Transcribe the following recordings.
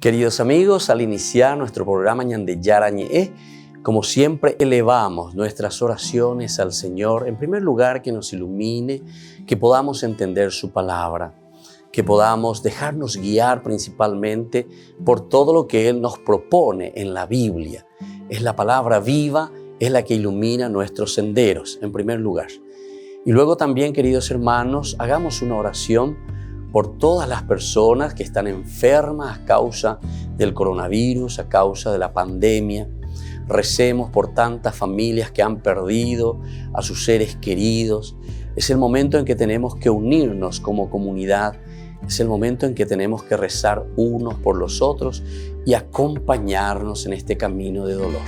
Queridos amigos, al iniciar nuestro programa Ñande Yarañe, como siempre elevamos nuestras oraciones al Señor, en primer lugar que nos ilumine, que podamos entender su palabra, que podamos dejarnos guiar principalmente por todo lo que Él nos propone en la Biblia. Es la palabra viva, es la que ilumina nuestros senderos, en primer lugar. Y luego también, queridos hermanos, hagamos una oración por todas las personas que están enfermas a causa del coronavirus, a causa de la pandemia. Recemos por tantas familias que han perdido a sus seres queridos. Es el momento en que tenemos que unirnos como comunidad. Es el momento en que tenemos que rezar unos por los otros y acompañarnos en este camino de dolor.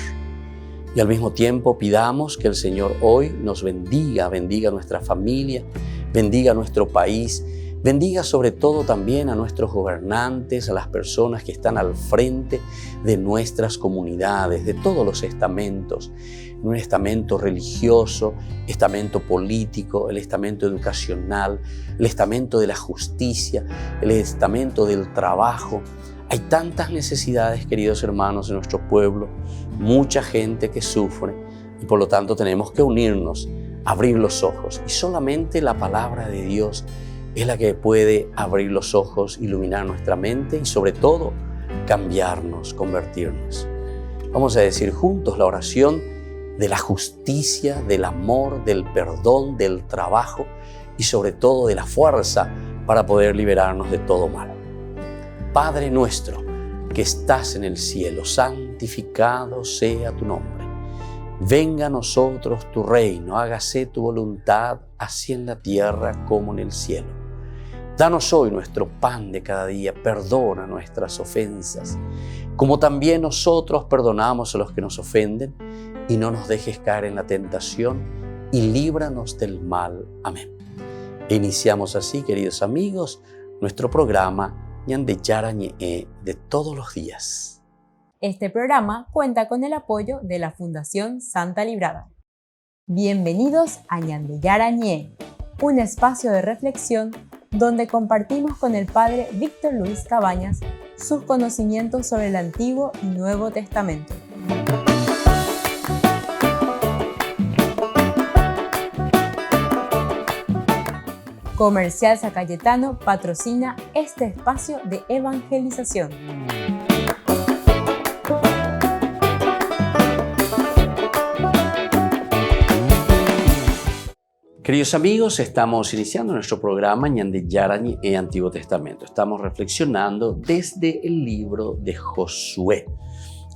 Y al mismo tiempo pidamos que el Señor hoy nos bendiga nuestra familia, bendiga nuestro país, bendiga sobre todo también a nuestros gobernantes, a las personas que están al frente de nuestras comunidades, de todos los estamentos, un estamento religioso, estamento político, el estamento educacional, el estamento de la justicia, el estamento del trabajo. Hay tantas necesidades, queridos hermanos, en nuestro pueblo, mucha gente que sufre y por lo tanto tenemos que unirnos, abrir los ojos y solamente la palabra de Dios es la que puede abrir los ojos, iluminar nuestra mente y sobre todo cambiarnos, convertirnos. Vamos a decir juntos la oración de la justicia, del amor, del perdón, del trabajo y sobre todo de la fuerza para poder liberarnos de todo mal. Padre nuestro que estás en el cielo, santificado sea tu nombre. Venga a nosotros tu reino, hágase tu voluntad, así en la tierra como en el cielo. Danos hoy nuestro pan de cada día, perdona nuestras ofensas, como también nosotros perdonamos a los que nos ofenden, y no nos dejes caer en la tentación, y líbranos del mal. Amén. E iniciamos así, queridos amigos, nuestro programa Ñande Yarañe de todos los días. Este programa cuenta con el apoyo de la Fundación Santa Librada. Bienvenidos a Ñande Yarañe, un espacio de reflexión donde compartimos con el Padre Víctor Luis Cabañas sus conocimientos sobre el Antiguo y Nuevo Testamento. Comercial San Cayetano patrocina este espacio de evangelización. Queridos amigos, estamos iniciando nuestro programa Ñande Yarañe Antiguo Testamento. Estamos reflexionando desde el libro de Josué.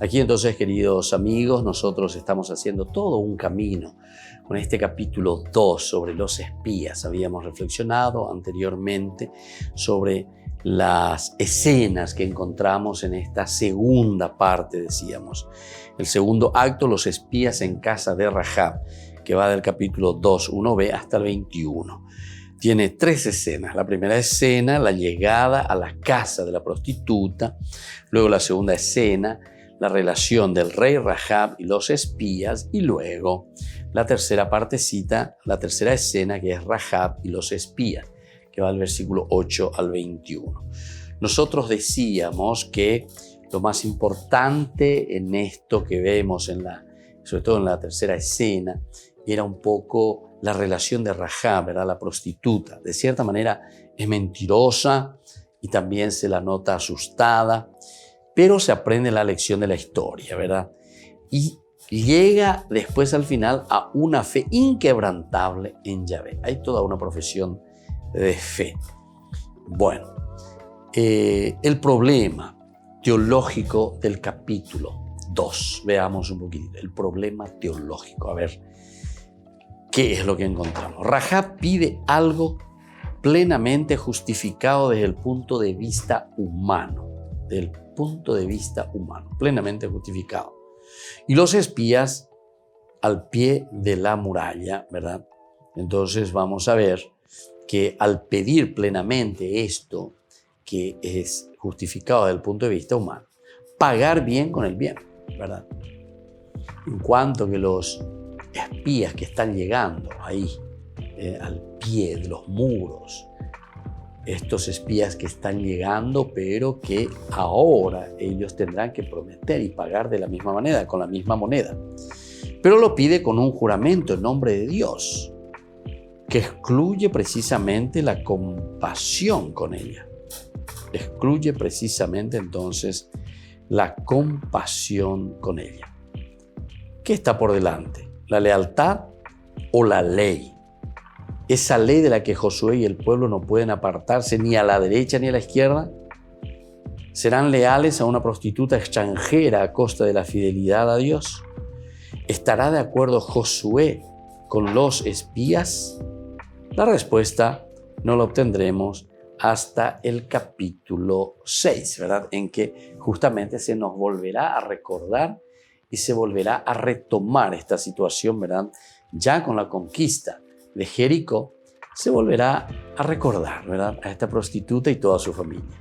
Aquí entonces, queridos amigos, nosotros estamos haciendo todo un camino con este capítulo 2 sobre los espías. Habíamos reflexionado anteriormente sobre las escenas que encontramos en esta segunda parte, decíamos. El segundo acto, los espías en casa de Rahab, que va del capítulo 2, 1b hasta el 21. Tiene 3 escenas. La primera escena, la llegada a la casa de la prostituta. Luego la segunda escena, la relación del rey Rahab y los espías. Y luego la tercera partecita, la tercera escena, que es Rahab y los espías, que va del versículo 8 al 21. Nosotros decíamos que lo más importante en esto que vemos, sobre todo en la tercera escena, era un poco la relación de Rahab, ¿verdad? La prostituta. De cierta manera es mentirosa y también se la nota asustada, pero se aprende la lección de la historia, ¿verdad? Y llega después al final a una fe inquebrantable en Yahvé. Hay toda una profesión de fe. Bueno, el problema teológico del capítulo 2. Veamos un poquito el problema teológico. A ver, ¿qué es lo que encontramos? Rahab pide algo plenamente justificado desde el punto de vista humano. Plenamente justificado. Y los espías al pie de la muralla, ¿verdad? Entonces vamos a ver que al pedir plenamente esto, que es justificado desde el punto de vista humano, pagar bien con el bien, ¿verdad? En cuanto que los espías que están llegando ahí al pie de los muros estos espías que están llegando, pero que ahora ellos tendrán que prometer y pagar de la misma manera, con la misma moneda. Pero lo pide con un juramento en nombre de Dios, que excluye precisamente la compasión con ella. Excluye precisamente entonces la compasión con ella. ¿Qué está por delante? ¿La lealtad o la ley? Esa ley de la que Josué y el pueblo no pueden apartarse ni a la derecha ni a la izquierda. ¿Serán leales a una prostituta extranjera a costa de la fidelidad a Dios? ¿Estará de acuerdo Josué con los espías? La respuesta no la obtendremos hasta el capítulo 6, ¿verdad? En que justamente se nos volverá a recordar y se volverá a retomar esta situación, ¿verdad? Ya con la conquista de Jericó, se volverá a recordar, ¿verdad? A esta prostituta y toda su familia,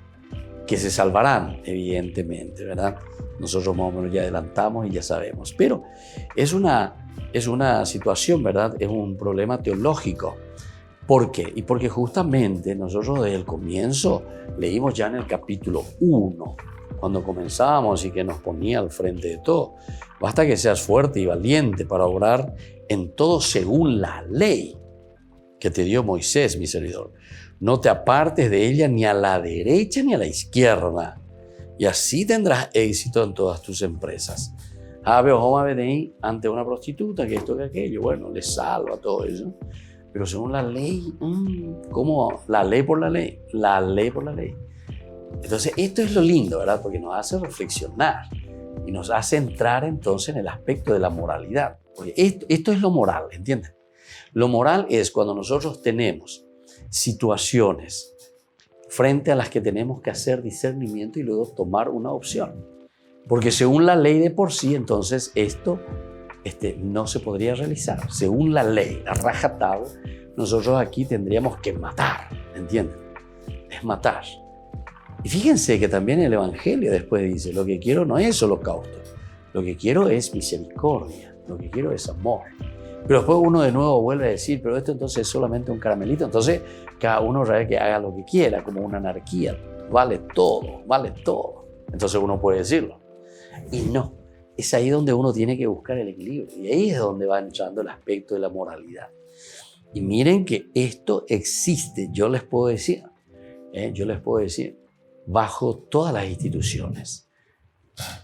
que se salvarán, evidentemente, ¿verdad? Nosotros más o menos ya adelantamos y ya sabemos. Pero es una situación, ¿verdad? Es un problema teológico. ¿Por qué? Y porque justamente nosotros desde el comienzo leímos ya en el capítulo 1, cuando comenzábamos y que nos ponía al frente de todo. Basta que seas fuerte y valiente para obrar en todo según la ley que te dio Moisés, mi servidor. No te apartes de ella ni a la derecha ni a la izquierda, y así tendrás éxito en todas tus empresas. Veo ante una prostituta, que esto, que aquello, bueno, le salva todo eso. Pero según la ley, ¿cómo? La ley por la ley, la ley por la ley. Entonces, esto es lo lindo, ¿verdad? Porque nos hace reflexionar y nos hace entrar entonces en el aspecto de la moralidad. Porque esto es lo moral, ¿entienden? Lo moral es cuando nosotros tenemos situaciones frente a las que tenemos que hacer discernimiento y luego tomar una opción. Porque según la ley de por sí, entonces esto no se podría realizar. Según la ley, a rajatabla, nosotros aquí tendríamos que matar, ¿entienden? Es matar. Y fíjense que también el Evangelio después dice, lo que quiero no es holocausto, lo que quiero es misericordia, lo que quiero es amor. Pero después uno de nuevo vuelve a decir, pero esto entonces es solamente un caramelito, entonces cada uno sabe que haga lo que quiera, como una anarquía, vale todo, vale todo. Entonces uno puede decirlo. Y no, es ahí donde uno tiene que buscar el equilibrio, y ahí es donde va entrando el aspecto de la moralidad. Y miren que esto existe, yo les puedo decir, bajo todas las instituciones,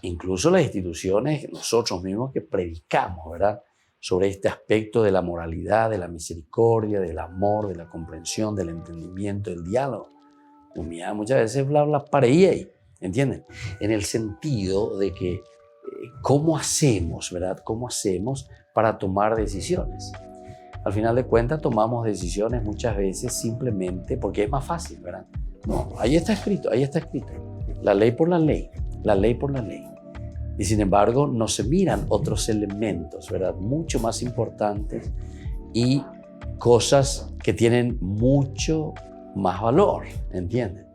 incluso las instituciones nosotros mismos que predicamos, ¿verdad? Sobre este aspecto de la moralidad, de la misericordia, del amor, de la comprensión, del entendimiento, del diálogo. Muchas veces bla para ahí, ¿entienden? En el sentido de que ¿cómo hacemos, verdad? ¿Cómo hacemos para tomar decisiones? Al final de cuentas tomamos decisiones muchas veces simplemente porque es más fácil, ¿verdad? No, ahí está escrito. La ley por la ley, la ley por la ley. Y sin embargo, no se miran otros elementos, ¿verdad? Mucho más importantes y cosas que tienen mucho más valor, ¿entienden?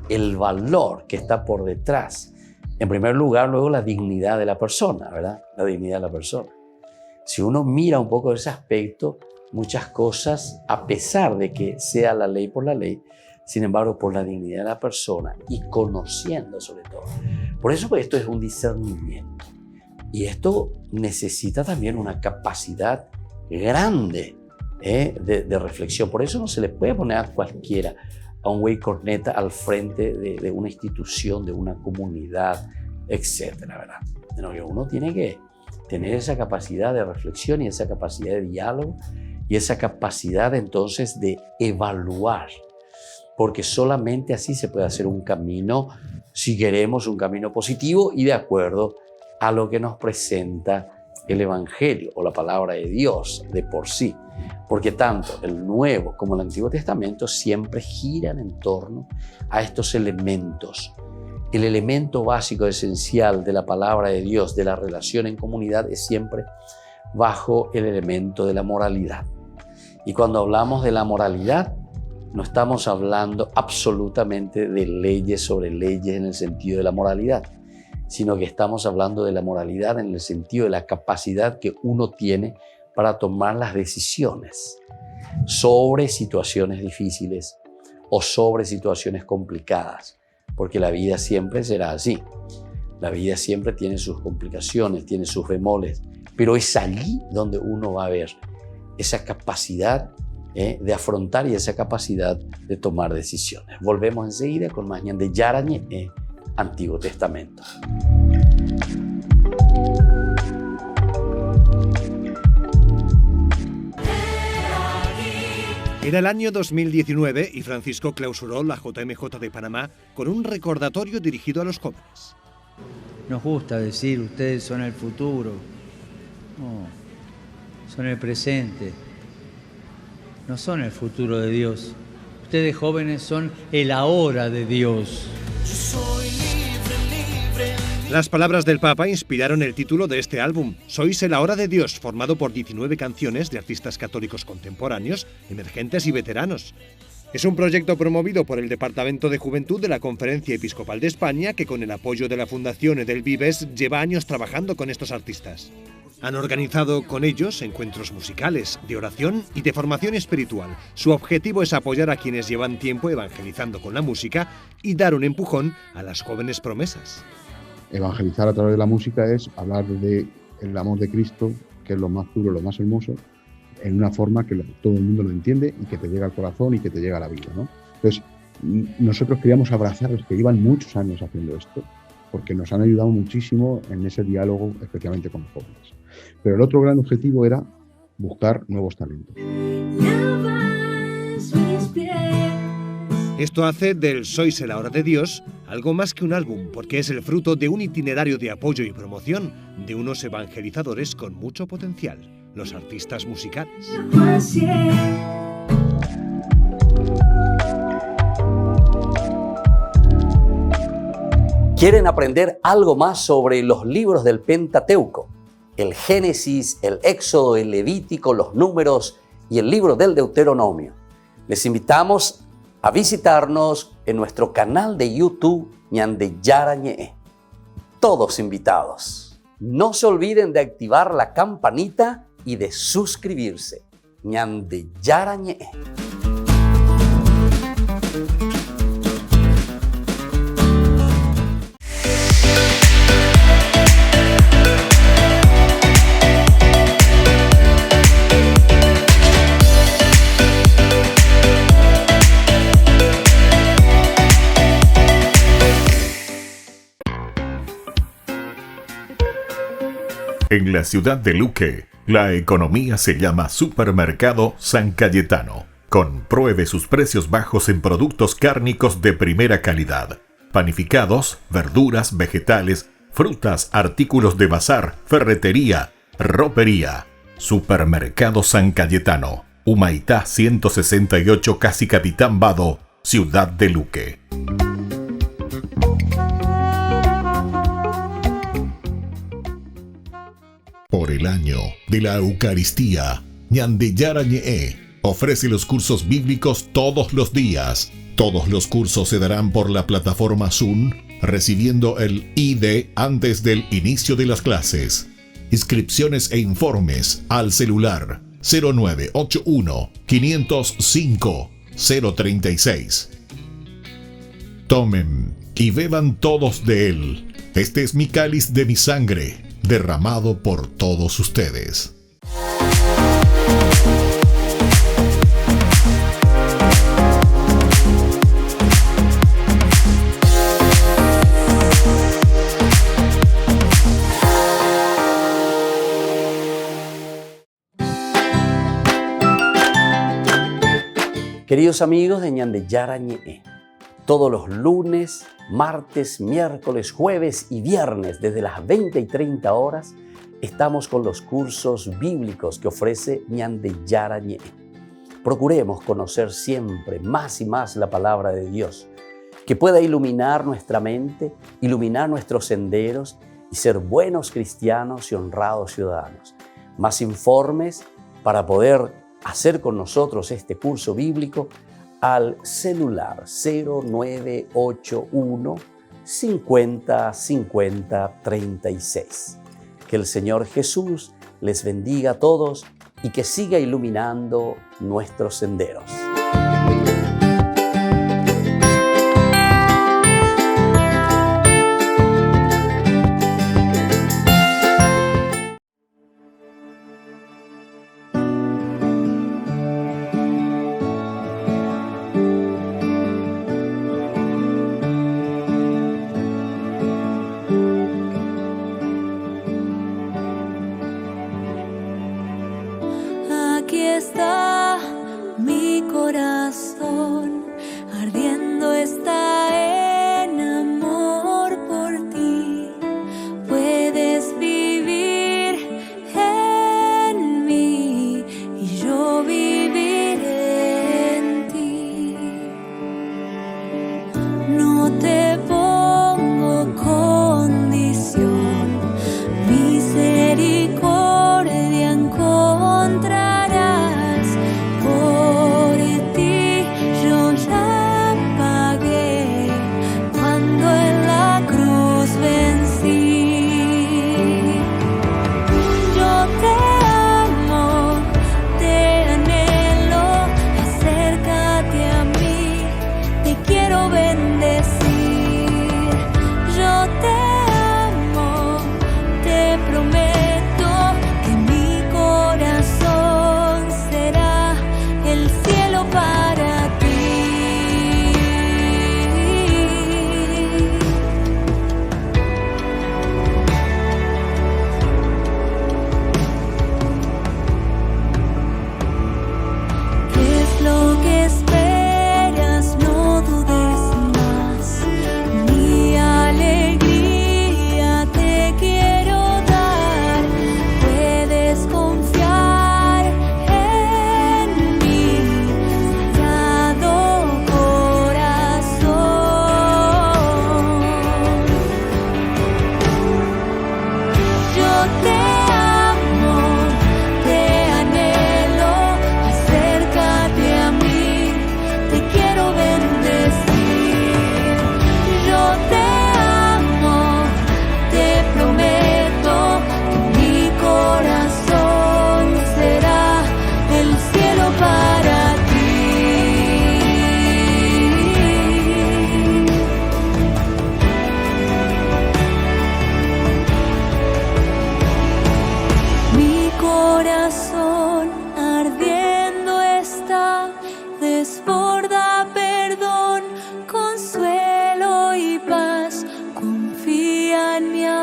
El valor que está por detrás. En primer lugar, luego la dignidad de la persona, ¿verdad? La dignidad de la persona. Si uno mira un poco ese aspecto, muchas cosas, a pesar de que sea la ley por la ley, sin embargo, por la dignidad de la persona y conociendo sobre todo. Por eso pues, esto es un discernimiento. Y esto necesita también una capacidad grande de reflexión. Por eso no se le puede poner a cualquiera, a un güey corneta al frente de una institución, de una comunidad, etcétera, ¿verdad? Sino que uno tiene que tener esa capacidad de reflexión y esa capacidad de diálogo y esa capacidad entonces de evaluar. Porque solamente así se puede hacer un camino, si queremos, un camino positivo y de acuerdo a lo que nos presenta el Evangelio o la palabra de Dios de por sí. Porque tanto el Nuevo como el Antiguo Testamento siempre giran en torno a estos elementos. El elemento básico, esencial de la palabra de Dios, de la relación en comunidad, es siempre bajo el elemento de la moralidad. Y cuando hablamos de la moralidad, no estamos hablando absolutamente de leyes sobre leyes en el sentido de la moralidad, sino que estamos hablando de la moralidad en el sentido de la capacidad que uno tiene para tomar las decisiones sobre situaciones difíciles o sobre situaciones complicadas, porque la vida siempre será así. La vida siempre tiene sus complicaciones, tiene sus bemoles, pero es allí donde uno va a ver esa capacidad de afrontar y esa capacidad de tomar decisiones. Volvemos enseguida con más Ñande Yarañe, Antiguo Testamento. Era el año 2019 y Francisco clausuró la JMJ de Panamá con un recordatorio dirigido a los jóvenes. Nos gusta decir, ustedes son el futuro. No, son el presente. No son el futuro de Dios. Ustedes jóvenes son el ahora de Dios. Las palabras del Papa inspiraron el título de este álbum, Sois el ahora de Dios, formado por 19 canciones de artistas católicos contemporáneos, emergentes y veteranos. Es un proyecto promovido por el Departamento de Juventud de la Conferencia Episcopal de España, que con el apoyo de la Fundación Edelvives lleva años trabajando con estos artistas. Han organizado con ellos encuentros musicales, de oración y de formación espiritual. Su objetivo es apoyar a quienes llevan tiempo evangelizando con la música y dar un empujón a las jóvenes promesas. Evangelizar a través de la música es hablar del amor de Cristo, que es lo más puro, lo más hermoso, en una forma que todo el mundo lo entiende y que te llega al corazón y que te llega a la vida, ¿no? Entonces, nosotros queríamos abrazar a los que llevan muchos años haciendo esto, porque nos han ayudado muchísimo en ese diálogo, especialmente con los jóvenes. Pero el otro gran objetivo era buscar nuevos talentos. Esto hace del Sois el ahora de Dios algo más que un álbum, porque es el fruto de un itinerario de apoyo y promoción de unos evangelizadores con mucho potencial, los artistas musicales. ¿Quieren aprender algo más sobre los libros del Pentateuco? El Génesis, el Éxodo, el Levítico, los Números y el libro del Deuteronomio. Les invitamos a visitarnos en nuestro canal de YouTube Ñande Yarañe. Todos invitados. No se olviden de activar la campanita y de suscribirse. Ñande Yarañe. En la ciudad de Luque, la economía se llama Supermercado San Cayetano. Compruebe sus precios bajos en productos cárnicos de primera calidad. Panificados, verduras, vegetales, frutas, artículos de bazar, ferretería, ropería. Supermercado San Cayetano, Humaitá 168, Casi Capitán Vado, ciudad de Luque. Por el año de la Eucaristía, Ñande Yarañe ofrece los cursos bíblicos todos los días. Todos los cursos se darán por la plataforma Zoom, recibiendo el ID antes del inicio de las clases. Inscripciones e informes al celular 0981 505 036. Tomen y beban todos de él. Este es mi cáliz de mi sangre, derramado por todos ustedes. Queridos amigos de Ñande Yarañe, todos los lunes, martes, miércoles, jueves y viernes desde las 20 y 30 horas estamos con los cursos bíblicos que ofrece Ñande Yarañe. Procuremos conocer siempre más y más la palabra de Dios, que pueda iluminar nuestra mente, iluminar nuestros senderos y ser buenos cristianos y honrados ciudadanos. Más informes para poder hacer con nosotros este curso bíblico al celular 0981 50 50 36. Que el Señor Jesús les bendiga a todos y que siga iluminando nuestros senderos.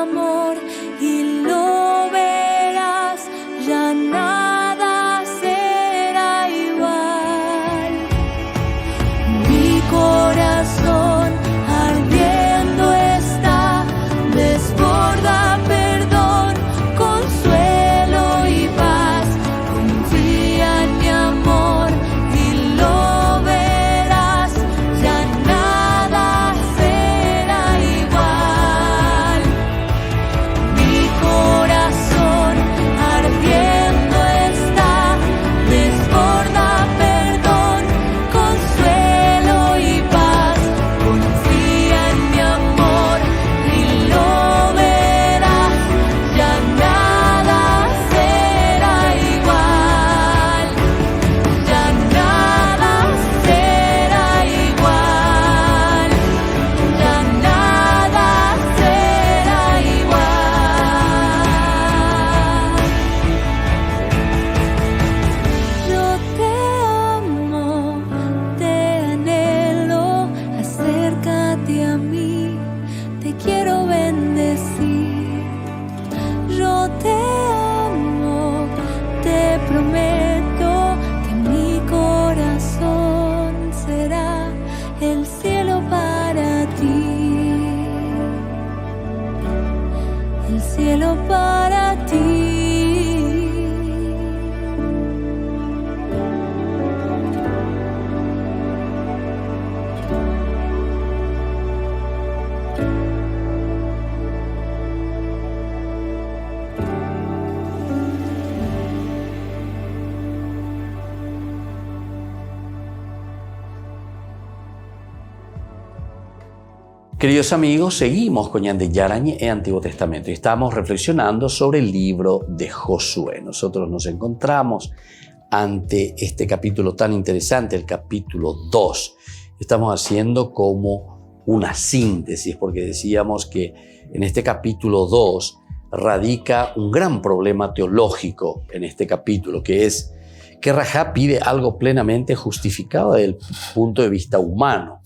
amor y lo verás, ya nada será igual. Mi corazón ardiendo está, desborda perdón, consuelo y paz. Confía en mi amor y lo verás, ya nada será igual. Mi corazón ardiendo está, desborda perdón, consuelo y paz. Confía en mi amor y lo verás, ya nada será igual. Ya nada será igual. Ya nada será igual. Yo te amo, te anhelo, acércate a mí, te quiero bendecir. Yo te amo, te prometo que mi corazón será el cielo para ti, el cielo para ti. Queridos amigos, seguimos con Ñande Yarañe en Antiguo Testamento y estamos reflexionando sobre el libro de Josué. Nosotros nos encontramos ante este capítulo tan interesante, el capítulo 2. Estamos haciendo como una síntesis, porque decíamos que en este capítulo 2 radica un gran problema teológico en este capítulo, que es que Rahab pide algo plenamente justificado desde el punto de vista humano,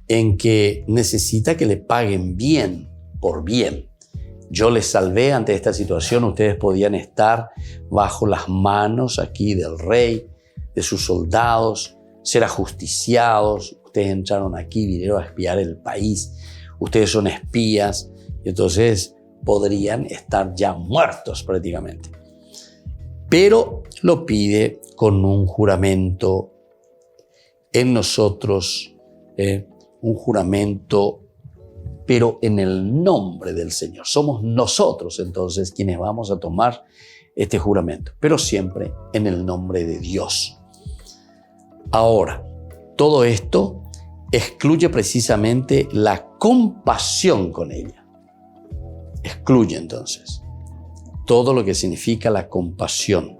en que necesita que le paguen bien por bien. Yo les salvé ante esta situación, ustedes podían estar bajo las manos aquí del rey, de sus soldados, ser ajusticiados, ustedes entraron aquí, vinieron a espiar el país, ustedes son espías, y entonces podrían estar ya muertos prácticamente. Pero lo pide con un juramento en nosotros, un juramento, pero en el nombre del Señor. Somos nosotros entonces quienes vamos a tomar este juramento, pero siempre en el nombre de Dios. Ahora, todo esto excluye precisamente la compasión con ella. Excluye entonces todo lo que significa la compasión.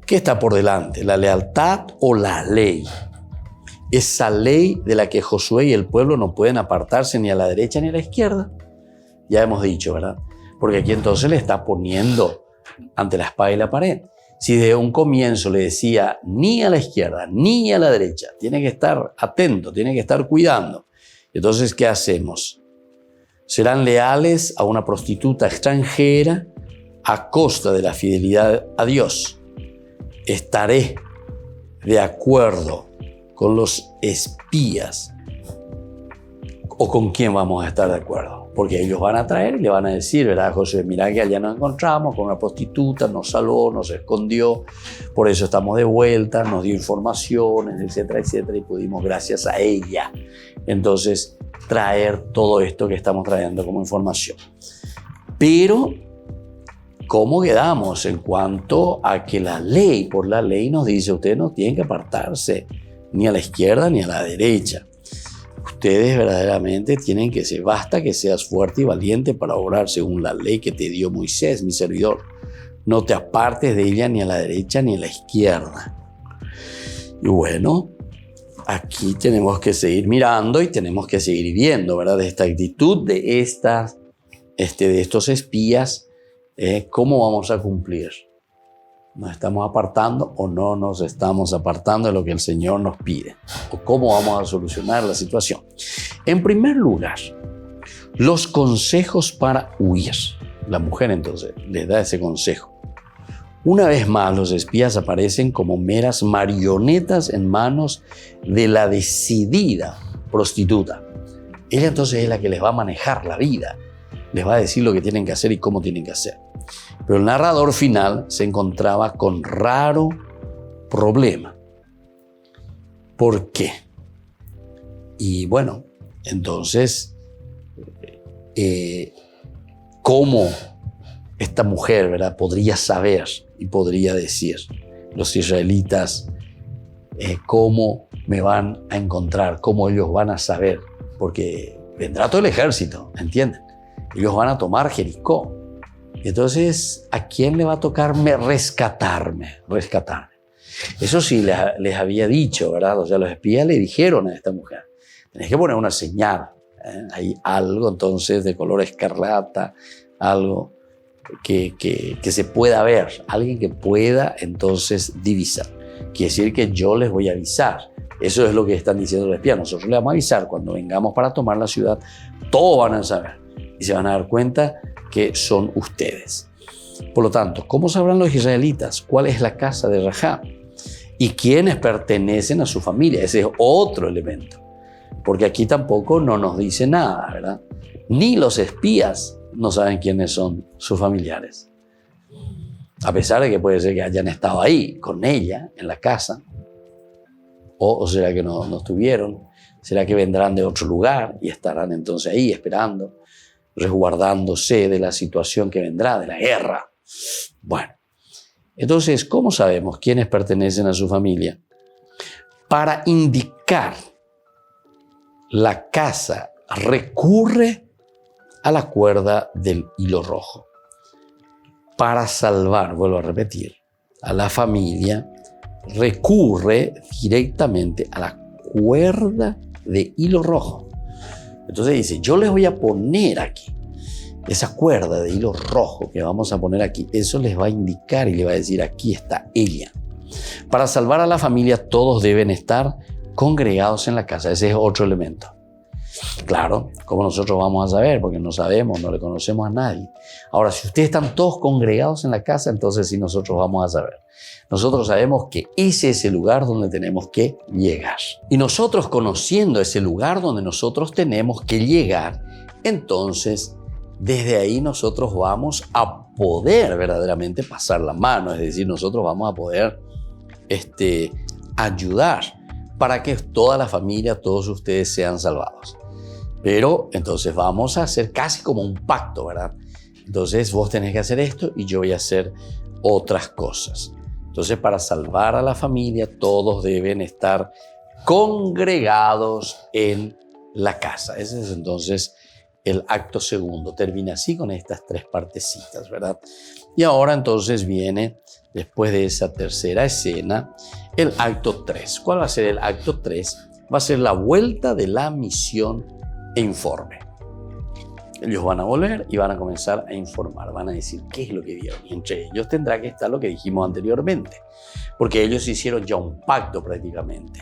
¿Qué está por delante? ¿La lealtad o la ley? Esa ley de la que Josué y el pueblo no pueden apartarse ni a la derecha ni a la izquierda. Ya hemos dicho, ¿verdad? Porque aquí entonces le está poniendo ante la espada y la pared. Si desde un comienzo le decía ni a la izquierda ni a la derecha, tiene que estar atento, tiene que estar cuidando. Entonces, ¿qué hacemos? Serán leales a una prostituta extranjera a costa de la fidelidad a Dios. Estaré de acuerdo con los espías, o con quién vamos a estar de acuerdo, porque ellos van a traer y le van a decir, ¿verdad, José? Mirá que allá nos encontramos con una prostituta, nos salvó, nos escondió, por eso estamos de vuelta, nos dio informaciones, etcétera, etcétera, y pudimos, gracias a ella, entonces traer todo esto que estamos trayendo como información. Pero, ¿cómo quedamos en cuanto a que la ley, por la ley nos dice, ustedes no tienen que apartarse ni a la izquierda ni a la derecha? Ustedes verdaderamente tienen que ser, basta que seas fuerte y valiente para obrar según la ley que te dio Moisés, mi servidor. No te apartes de ella ni a la derecha ni a la izquierda. Y bueno, aquí tenemos que seguir mirando y tenemos que seguir viendo, ¿verdad? De esta actitud de estos espías, ¿cómo vamos a cumplir? ¿Nos estamos apartando o no nos estamos apartando de lo que el Señor nos pide? ¿O cómo vamos a solucionar la situación? En primer lugar, Los consejos para huir. La mujer entonces les da ese consejo. Una vez más, los espías aparecen como meras marionetas en manos de la decidida prostituta. Ella entonces es la que les va a manejar la vida, les va a decir lo que tienen que hacer y cómo tienen que hacer. Pero el narrador final se encontraba con raro problema. ¿Por qué? Y bueno, entonces, ¿cómo esta mujer, ¿verdad?, podría saber y podría decir, los israelitas, cómo me van a encontrar, cómo ellos van a saber? Porque vendrá todo el ejército, ¿entienden? Ellos van a tomar Jericó. Entonces, ¿a quién le va a tocarme rescatarme? Eso sí les había dicho, ¿verdad? O sea, los espías le dijeron a esta mujer, tenés que poner una señal, hay algo entonces de color escarlata, algo que se pueda ver, alguien que pueda entonces divisar. Quiere decir que yo les voy a avisar. Eso es lo que están diciendo los espías. Nosotros les vamos a avisar cuando vengamos para tomar la ciudad. Todos van a saber y se van a dar cuenta que son ustedes. Por lo tanto, ¿cómo sabrán los israelitas cuál es la casa de Rahab y quiénes pertenecen a su familia? Ese es otro elemento, porque aquí tampoco no nos dice nada, ¿verdad? Ni los espías no saben quiénes son sus familiares, a pesar de que puede ser que hayan estado ahí con ella en la casa. ¿O será que no estuvieron? ¿Será que vendrán de otro lugar y estarán entonces ahí esperando, resguardándose de la situación que vendrá, de la guerra? Bueno, entonces, ¿cómo sabemos quiénes pertenecen a su familia? Para indicar la casa, recurre a la cuerda del hilo rojo. Para salvar, vuelvo a repetir, a la familia, recurre directamente a la cuerda de hilo rojo. Entonces dice, yo les voy a poner aquí esa cuerda de hilo rojo que vamos a poner aquí. Eso les va a indicar y le va a decir, aquí está ella. Para salvar a la familia, todos deben estar congregados en la casa. Ese es otro elemento. Claro, ¿cómo nosotros vamos a saber? Porque no sabemos, no le conocemos a nadie. Ahora, si ustedes están todos congregados en la casa, entonces sí nosotros vamos a saber. Nosotros sabemos que ese es el lugar donde tenemos que llegar. Y nosotros, conociendo ese lugar donde nosotros tenemos que llegar, entonces desde ahí nosotros vamos a poder verdaderamente pasar la mano. Es decir, nosotros vamos a poder ayudar para que toda la familia, todos ustedes sean salvados. Pero entonces vamos a hacer casi como un pacto, ¿verdad? Entonces vos tenés que hacer esto y yo voy a hacer otras cosas. Entonces, para salvar a la familia, todos deben estar congregados en la casa. Ese es entonces el acto segundo. Termina así con estas tres partecitas, ¿verdad? Y ahora entonces viene, después de esa tercera escena, el acto 3. ¿Cuál va a ser el acto 3? Va a ser la vuelta de la misión e informe. Ellos van a volver y van a comenzar a informar, van a decir qué es lo que vieron. Y entre ellos tendrá que estar lo que dijimos anteriormente, porque ellos hicieron ya un pacto prácticamente.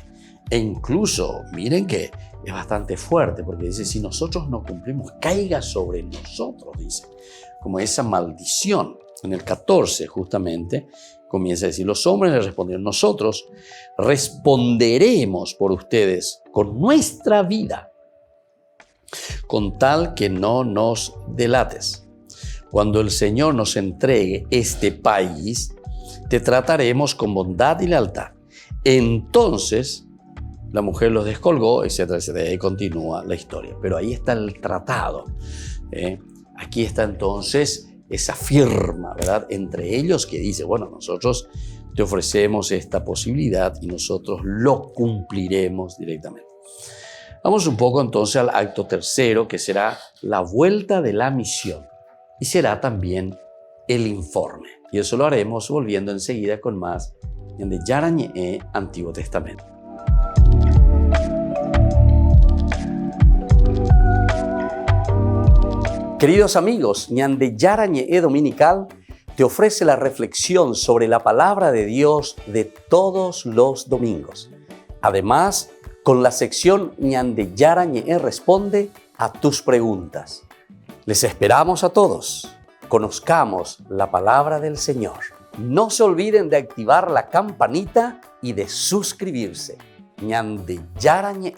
E incluso, miren que es bastante fuerte, porque dice, si nosotros no cumplimos, caiga sobre nosotros, dice, como esa maldición. En el 14, justamente, comienza a decir, los hombres le respondieron, nosotros responderemos por ustedes con nuestra vida, con tal que no nos delates. Cuando el Señor nos entregue este país, te trataremos con bondad y lealtad. Entonces, la mujer los descolgó, etcétera, etcétera. Y ahí continúa la historia. Pero ahí está el tratado. Aquí está entonces esa firma, ¿verdad?, entre ellos que dice, bueno, nosotros te ofrecemos esta posibilidad y nosotros lo cumpliremos directamente. Vamos un poco entonces al acto tercero, que será la vuelta de la misión y será también el informe. Y eso lo haremos volviendo enseguida con más de Yarañé, Antiguo Testamento. Queridos amigos, Ñande Yarañé Dominical te ofrece la reflexión sobre la palabra de Dios de todos los domingos. Además, con la sección Ñande Yarañé Responde, a tus preguntas. Les esperamos a todos. Conozcamos la palabra del Señor. No se olviden de activar la campanita y de suscribirse. Ñande Yarañe.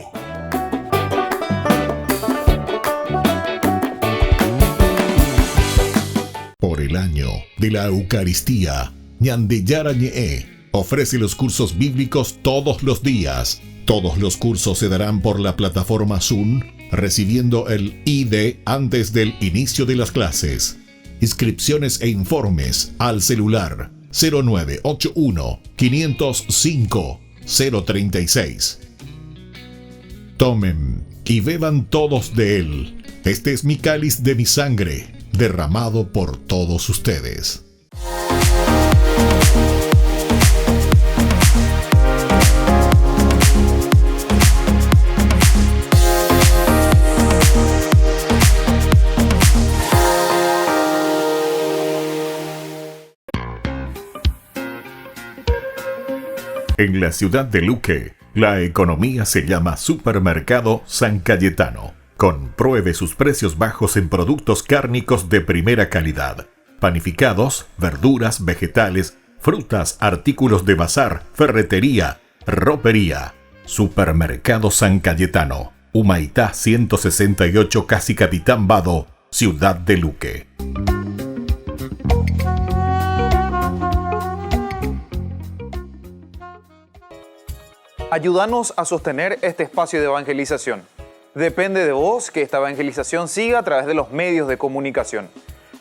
Por el año de la Eucaristía, Ñande Yarañe ofrece los cursos bíblicos todos los días. Todos los cursos se darán por la plataforma Zoom, recibiendo el ID antes del inicio de las clases. Inscripciones e informes al celular 0981 505 036. Tomen y beban todos de él. Este es mi cáliz de mi sangre, derramado por todos ustedes. En la ciudad de Luque, la economía se llama Supermercado San Cayetano. Compruebe sus precios bajos en productos cárnicos de primera calidad. Panificados, verduras, vegetales, frutas, artículos de bazar, ferretería, ropería. Supermercado San Cayetano. Humaitá 168, Casi Capitán Vado, ciudad de Luque. Ayúdanos a sostener este espacio de evangelización. Depende de vos que esta evangelización siga a través de los medios de comunicación.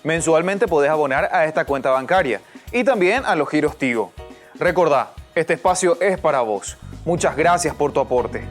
Mensualmente podés abonar a esta cuenta bancaria y también a los giros Tigo. Recordá, este espacio es para vos. Muchas gracias por tu aporte.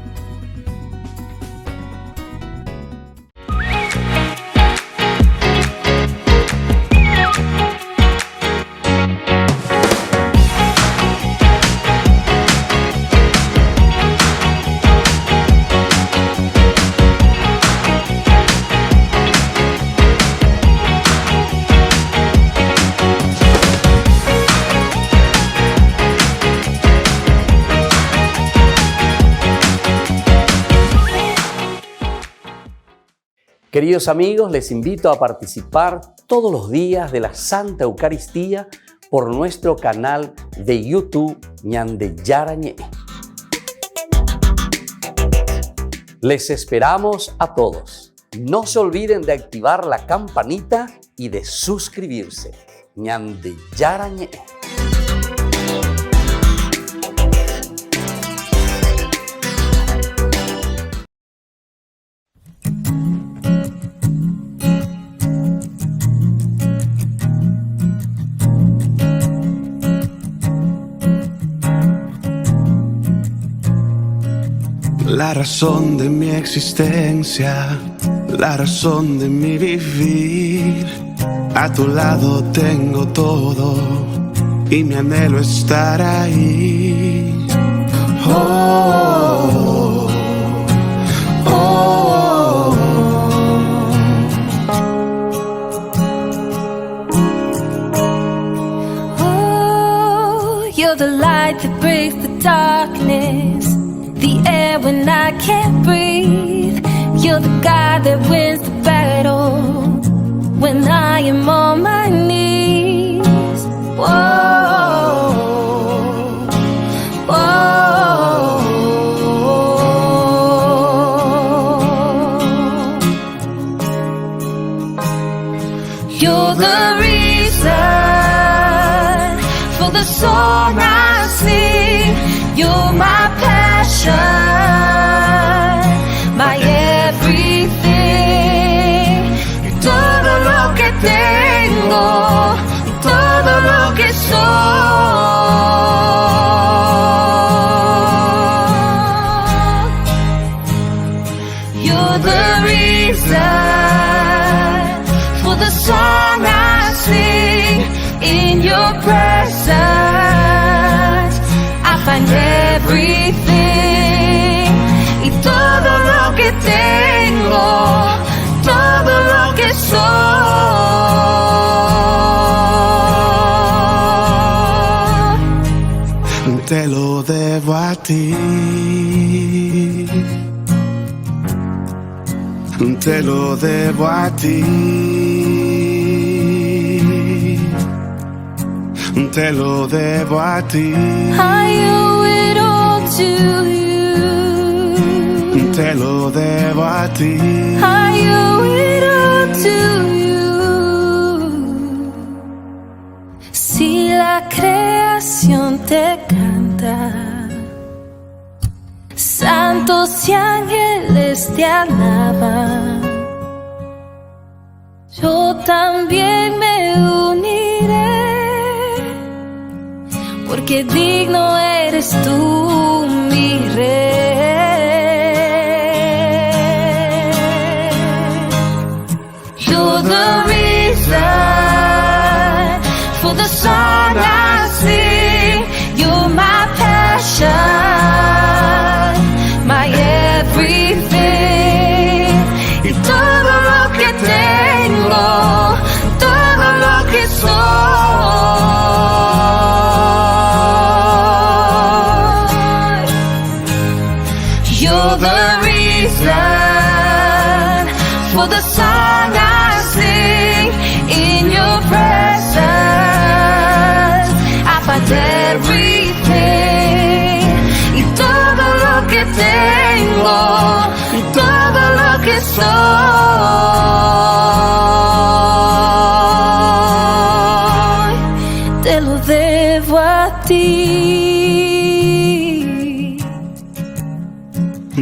Queridos amigos, les invito a participar todos los días de la Santa Eucaristía por nuestro canal de YouTube Ñande Yarañe. Les esperamos a todos. No se olviden de activar la campanita y de suscribirse. Ñande Yarañe. La razón de mi existencia, la razón de mi vivir. A tu lado tengo todo y mi anhelo estar ahí. Oh, oh, Oh, you're the light that breaks the darkness, the air when I can't breathe. You're the God that wins the battle when I am on my knees. Whoa, whoa. You're the reason for the song I sing. You're my passion, my everything. Y todo lo que tengo, y todo lo que soy. You're the reason for the song I sing. In your presence I find everything. Y todo lo que tengo, todo lo que soy, te lo debo a ti. te lo debo a ti, te lo debo a ti. I owe it all to you. Te lo debo a ti. I owe it all to you. Si la creación te canta, santos y ángeles te alaban, yo también me uniré, porque digno eres tú, mi rey. You're the reason for the song I sing. You're my passion, my everything. Y todo lo que tengo, todo lo que soy. You're the reason for the song I sing. In your presence I find everything. Y todo lo que tengo, y todo lo que soy, te lo debo a ti.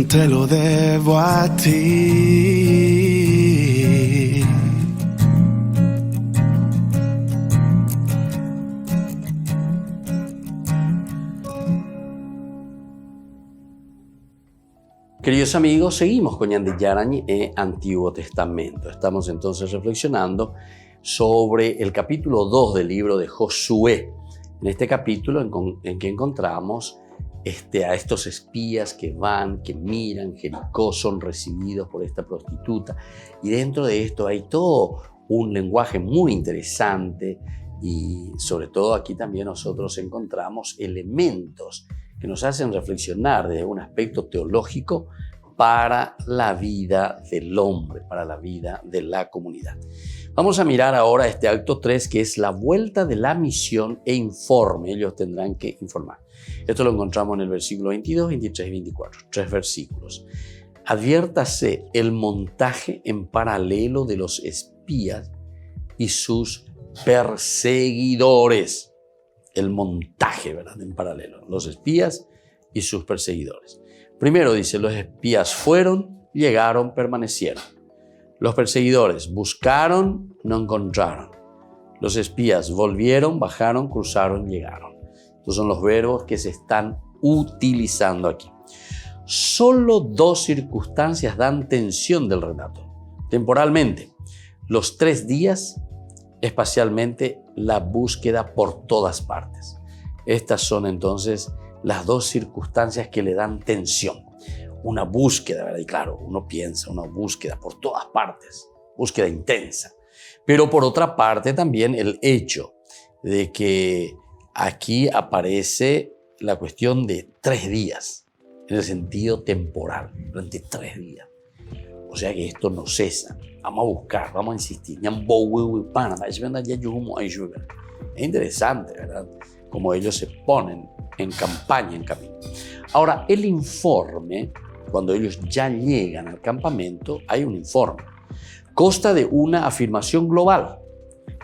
Te lo debo a ti. Queridos amigos, seguimos con Ñande Yarañe e Antiguo Testamento. Estamos entonces reflexionando sobre el capítulo 2 del libro de Josué. En este capítulo en que encontramos a estos espías que van, que miran Jericó, son recibidos por esta prostituta. Y dentro de esto hay todo un lenguaje muy interesante y sobre todo aquí también nosotros encontramos elementos que nos hacen reflexionar desde un aspecto teológico para la vida del hombre, para la vida de la comunidad. Vamos a mirar ahora este acto 3, que es la vuelta de la misión e informe. Ellos tendrán que informar. Esto lo encontramos en el versículo 22, 23 y 24, 3 versículos. Adviértase el montaje en paralelo de los espías y sus perseguidores. El montaje, ¿verdad? En paralelo, los espías y sus perseguidores. Primero dice, los espías fueron, llegaron, permanecieron. Los perseguidores buscaron, no encontraron. Los espías volvieron, bajaron, cruzaron, llegaron. Estos son los verbos que se están utilizando aquí. Solo dos circunstancias dan tensión del relato. Temporalmente, los 3 días, espacialmente, la búsqueda por todas partes. Estas son entonces las dos circunstancias que le dan tensión. Una búsqueda, ¿verdad? Y claro, uno piensa, una búsqueda por todas partes, búsqueda intensa. Pero por otra parte también el hecho de que aquí aparece la cuestión de 3 días, en el sentido temporal, durante 3 días. O sea que esto no cesa. Vamos a buscar, vamos a insistir. Es interesante, ¿verdad? Como ellos se ponen en campaña, en camino. Ahora, el informe, cuando ellos ya llegan al campamento, hay un informe. Consta de una afirmación global.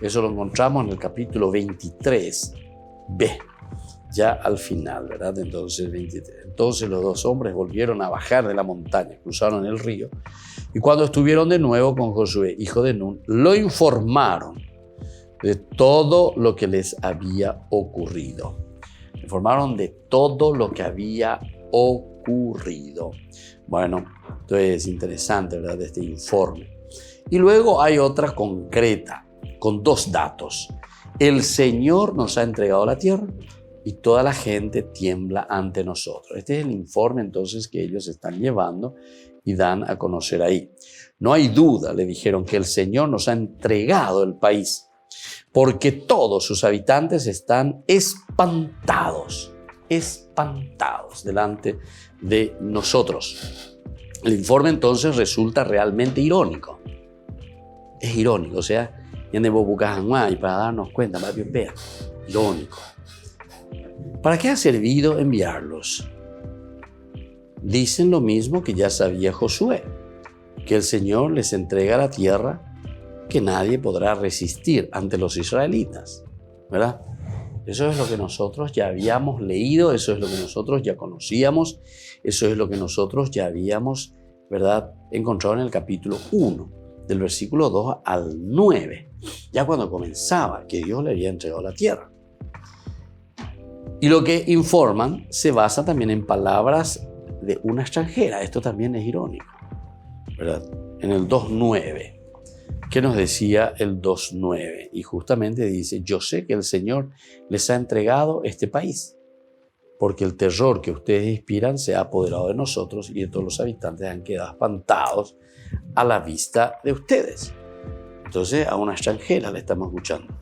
Eso lo encontramos en el capítulo 23b, ya al final, ¿verdad? Entonces, 23. Entonces los 2 hombres volvieron a bajar de la montaña, cruzaron el río, y cuando estuvieron de nuevo con Josué, hijo de Nun, lo informaron de todo lo que les había ocurrido. Informaron de todo lo que había ocurrido. Bueno, entonces es interesante, ¿verdad?, este informe. Y luego hay otra concreta, con 2 datos. El Señor nos ha entregado la tierra y toda la gente tiembla ante nosotros. Este es el informe entonces que ellos están llevando y dan a conocer ahí. No hay duda, le dijeron, que el Señor nos ha entregado el país, porque todos sus habitantes están espantados delante de nosotros. El informe entonces resulta realmente irónico. Es irónico, o sea, y para darnos cuenta, irónico. ¿Para qué ha servido enviarlos? Dicen lo mismo que ya sabía Josué, que el Señor les entrega la tierra que nadie podrá resistir ante los israelitas, ¿verdad? Eso es lo que nosotros ya habíamos leído, eso es lo que nosotros ya conocíamos, eso es lo que nosotros ya habíamos, ¿verdad?, encontrado en el capítulo 1, del versículo 2 al 9, ya cuando comenzaba que Dios le había entregado la tierra. Y lo que informan se basa también en palabras de una extranjera. Esto también es irónico, ¿verdad? En el 2.9. ¿Qué nos decía el 2.9? Y justamente dice: yo sé que el Señor les ha entregado este país, porque el terror que ustedes inspiran se ha apoderado de nosotros y de todos los habitantes han quedado espantados a la vista de ustedes. Entonces a una extranjera le estamos escuchando.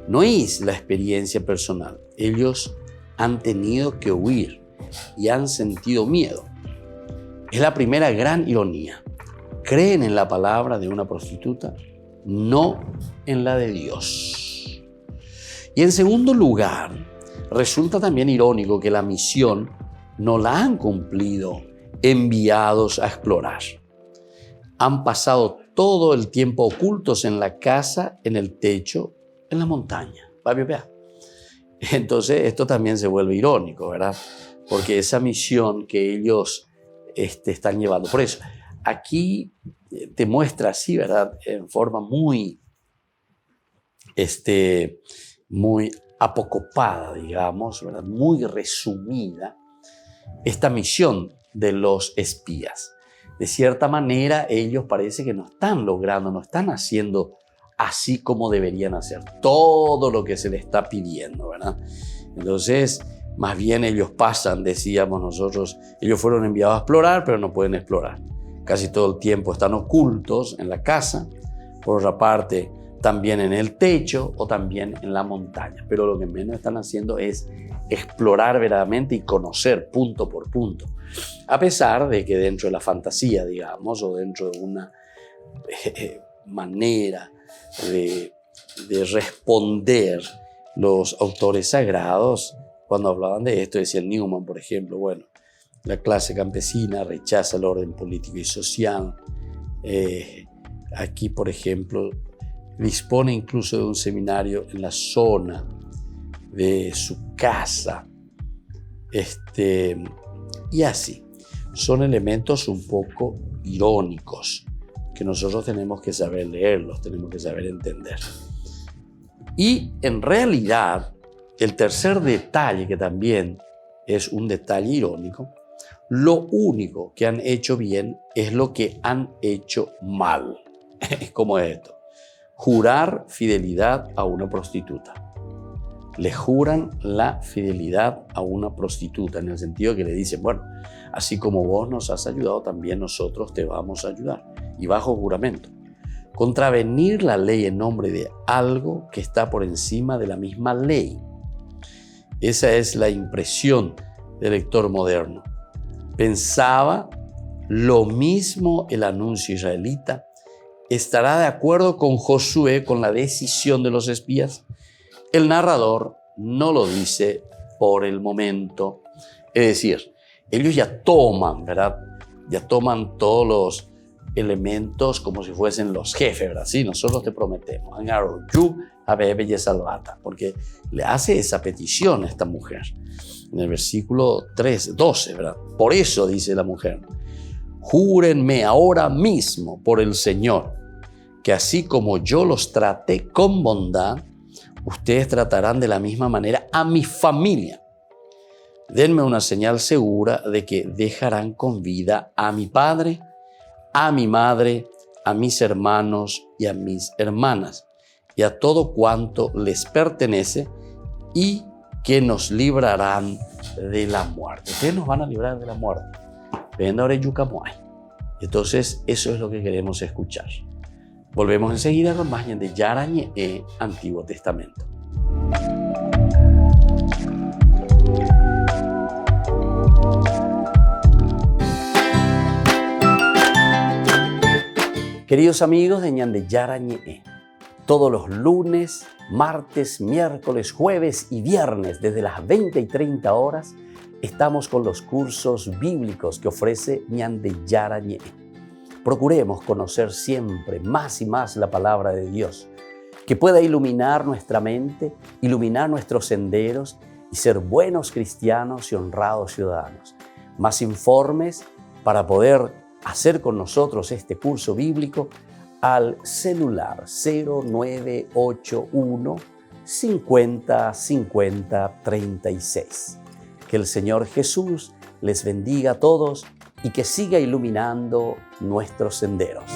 No es la experiencia personal. Ellos han tenido que huir y han sentido miedo. Es la primera gran ironía. Creen en la palabra de una prostituta, no en la de Dios. Y en segundo lugar, resulta también irónico que la misión no la han cumplido enviados a explorar. Han pasado todo el tiempo ocultos en la casa, en el techo, en la montaña. Entonces esto también se vuelve irónico, ¿verdad? Porque esa misión que ellos están llevando. Por eso, aquí te muestra así, ¿verdad?, en forma muy apocopada, digamos, ¿verdad?, muy resumida, esta misión de los espías. De cierta manera, ellos parece que no están logrando, no están haciendo así como deberían hacer todo lo que se les está pidiendo, ¿verdad? Entonces, más bien ellos pasan, decíamos nosotros, ellos fueron enviados a explorar, pero no pueden explorar. Casi todo el tiempo están ocultos en la casa, por otra parte, también en el techo o también en la montaña. Pero lo que menos están haciendo es explorar verdaderamente y conocer punto por punto. A pesar de que dentro de la fantasía, digamos, o dentro de una manera de responder los autores sagrados, cuando hablaban de esto, decía Newman, por ejemplo, bueno, la clase campesina rechaza el orden político y social. Aquí, por ejemplo, dispone incluso de un seminario en la zona de su casa. Y así. Son elementos un poco irónicos que nosotros tenemos que saber leerlos, tenemos que saber entender. Y en realidad, el tercer detalle, que también es un detalle irónico, lo único que han hecho bien es lo que han hecho mal. ¿Cómo es esto? Jurar fidelidad a una prostituta. Le juran la fidelidad a una prostituta, en el sentido que le dicen, bueno, así como vos nos has ayudado, también nosotros te vamos a ayudar. Y bajo juramento. Contravenir la ley en nombre de algo que está por encima de la misma ley. Esa es la impresión del lector moderno. Pensaba lo mismo el anuncio israelita. ¿Estará de acuerdo con Josué con la decisión de los espías? El narrador no lo dice por el momento. Es decir, ellos ya toman, ¿verdad? Ya toman todos los elementos como si fuesen los jefes, ¿verdad? Sí, nosotros te prometemos. Porque le hace esa petición a esta mujer. En el versículo 12, ¿verdad? Por eso dice la mujer, júrenme ahora mismo por el Señor, que así como yo los traté con bondad, ustedes tratarán de la misma manera a mi familia. Denme una señal segura de que dejarán con vida a mi padre, a mi madre, a mis hermanos y a mis hermanas, y a todo cuanto les pertenece, y que nos librarán de la muerte. Ustedes nos van a librar de la muerte. Entonces, eso es lo que queremos escuchar. Volvemos enseguida con más de Yarañe e Antiguo Testamento. Queridos amigos de Ñande Yarañe, todos los lunes, martes, miércoles, jueves y viernes desde las 20 y 30 horas estamos con los cursos bíblicos que ofrece Ñande Yarañe. Procuremos conocer siempre más y más la palabra de Dios, que pueda iluminar nuestra mente, iluminar nuestros senderos y ser buenos cristianos y honrados ciudadanos. Más informes para poder hacer con nosotros este curso bíblico al celular 0981 50 50 36. Que el Señor Jesús les bendiga a todos y que siga iluminando nuestros senderos.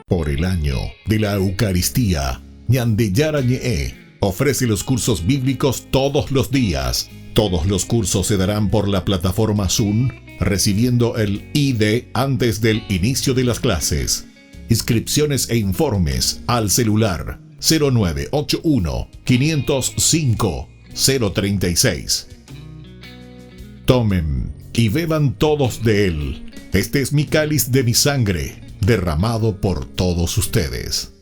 Por el año de la Eucaristía, Ñande Yarañe ofrece los cursos bíblicos todos los días. Todos los cursos se darán por la plataforma Zoom, recibiendo el ID antes del inicio de las clases. Inscripciones e informes al celular 0981 505 036. Tomen y beban todos de él. Este es mi cáliz de mi sangre, derramado por todos ustedes.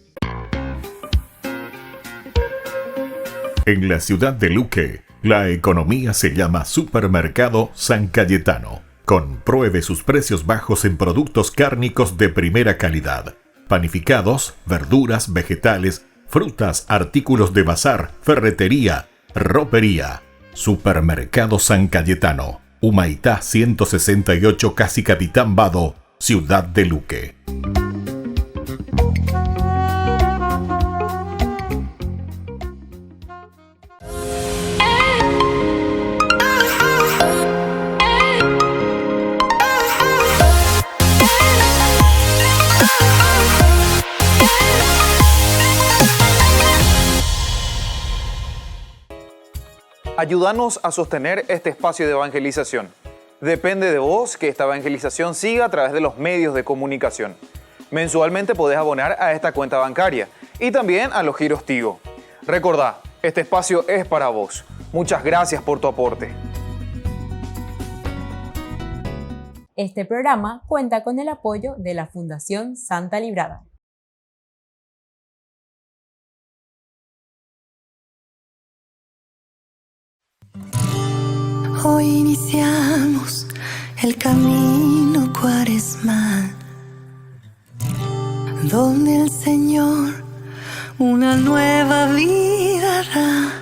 En la ciudad de Luque, la economía se llama Supermercado San Cayetano. Compruebe sus precios bajos en productos cárnicos de primera calidad. Panificados, verduras, vegetales, frutas, artículos de bazar, ferretería, ropería. Supermercado San Cayetano, Humaitá 168, Casi Capitán Vado, ciudad de Luque. Ayúdanos a sostener este espacio de evangelización. Depende de vos que esta evangelización siga a través de los medios de comunicación. Mensualmente podés abonar a esta cuenta bancaria y también a los giros Tigo. Recordá, este espacio es para vos. Muchas gracias por tu aporte. Este programa cuenta con el apoyo de la Fundación Santa Librada. Hoy iniciamos el camino cuaresmal, donde el Señor una nueva vida hará.